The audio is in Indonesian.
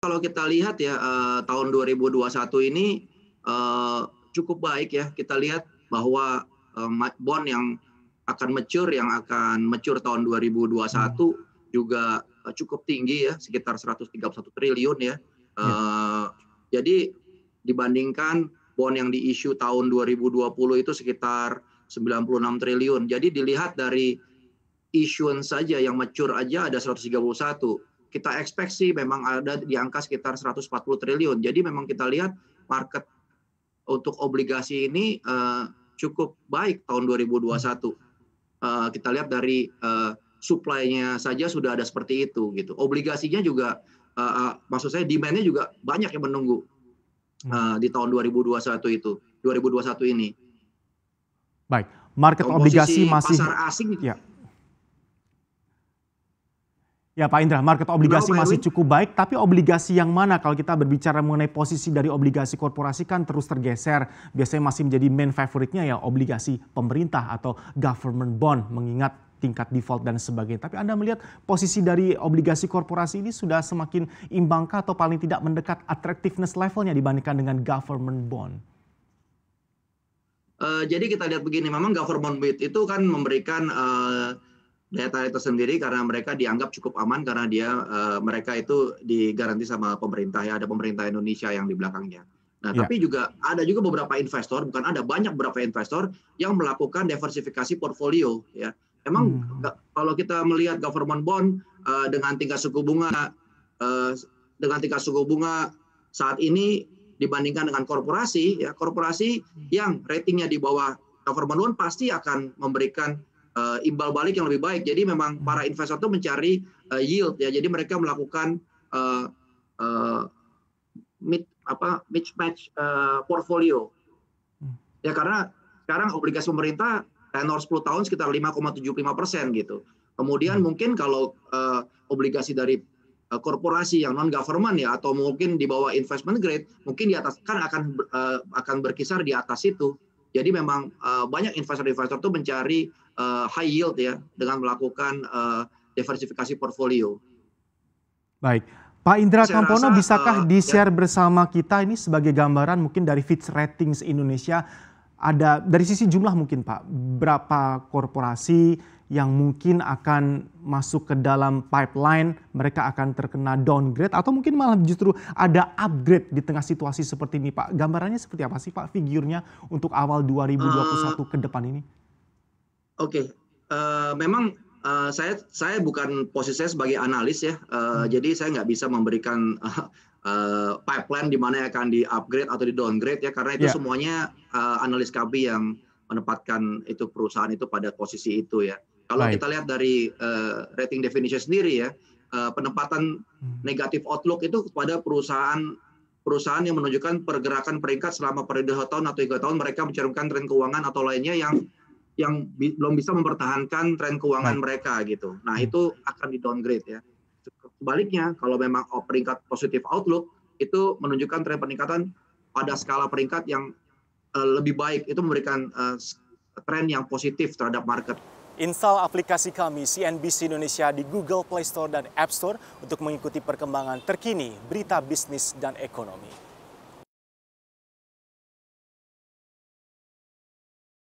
Kalau kita lihat ya, tahun 2021 ini, cukup baik ya. Kita lihat bahwa, bond yang akan mature tahun Hmm, 2021 juga, cukup tinggi ya, sekitar 131 triliun ya. ya, Eee, jadi dibandingkan bond yang di-issue tahun 2020 itu sekitar 96 triliun. Jadi dilihat dari issuance saja yang mature aja ada 131. Kita expect sih memang ada di angka sekitar 140 triliun. Jadi memang kita lihat market untuk obligasi ini, cukup baik tahun hmm, 2021. Kita lihat dari, supply-nya saja sudah ada seperti itu gitu. Obligasinya juga, maksud saya demand-nya juga banyak yang menunggu, hmm. di tahun 2021 itu, 2021 ini. Baik, market obligasi Komposisi masih pasar asing ya. Ya Pak Indra, market gimana obligasi Pak masih Erwin? cukup baik, tapi obligasi yang mana kalau kita berbicara mengenai posisi dari obligasi korporasi kan terus tergeser. Biasanya masih menjadi main favoritnya ya obligasi pemerintah atau government bond mengingat tingkat default dan sebagainya. Tapi Anda melihat posisi dari obligasi korporasi ini sudah semakin imbangkah atau paling tidak mendekat attractiveness levelnya dibandingkan dengan government bond? Jadi kita lihat begini, memang government bond itu kan memberikan, daya tarik tersendiri karena mereka dianggap cukup aman karena mereka itu digaransi sama pemerintah ya, ada pemerintah Indonesia yang di belakangnya. Nah, Ya. tapi juga ada juga beberapa investor, bukan ada, banyak beberapa investor yang melakukan diversifikasi portfolio ya. Memang Hmm, kalau kita melihat government bond, dengan tingkat suku bunga, eee, saat ini dibandingkan dengan korporasi ya, korporasi yang ratingnya di bawah government bond pasti akan memberikan, imbal balik yang lebih baik. Jadi memang hmm, para investor itu mencari, yield ya. Jadi mereka melakukan, eee eee, mismatch, portfolio. hmm, Ya karena sekarang obligasi pemerintah tenor 10 tahun sekitar 5,75% gitu. Kemudian hmm. mungkin kalau, obligasi dari, korporasi yang non government ya atau mungkin di bawah investment grade, mungkin di atas kan akan berkisar di atas itu. Jadi memang, banyak investor-investor tuh mencari, high yield ya dengan melakukan, diversifikasi portfolio. Baik, Pak Indra Saya Kampono rasa, bisakah ya. di-share bersama kita ini sebagai gambaran mungkin dari Fitch Ratings Indonesia, ada dari sisi jumlah mungkin Pak, berapa korporasi yang mungkin akan masuk ke dalam pipeline, mereka akan terkena downgrade atau mungkin malah justru ada upgrade di tengah situasi seperti ini Pak. Gambarannya seperti apa sih Pak figurnya untuk awal eee 2021 ke depan ini? Oke, memang, saya bukan posisi saya sebagai analis ya, Hmm, jadi saya nggak bisa memberikan, pipeline di mana akan di-upgrade atau di-downgrade ya, karena itu ya, semuanya, analis kami yang menempatkan itu perusahaan itu pada posisi itu ya. Kalau baik. kita lihat dari, rating definition sendiri ya, penempatan Hmm, negatif outlook itu kepada perusahaan yang menunjukkan pergerakan peringkat selama periode 2 tahun atau 3 tahun mereka mencerminkan tren keuangan atau lainnya yang belum bisa mempertahankan tren keuangan baik. mereka gitu. Nah, Hmm. itu akan di-downgrade ya. Sebaliknya, kalau memang peringkat positif outlook, itu menunjukkan tren peningkatan pada skala peringkat yang, lebih baik, itu memberikan, tren yang positif terhadap market. Install aplikasi kami CNBC Indonesia di Google Play Store dan App Store untuk mengikuti perkembangan terkini berita bisnis dan ekonomi.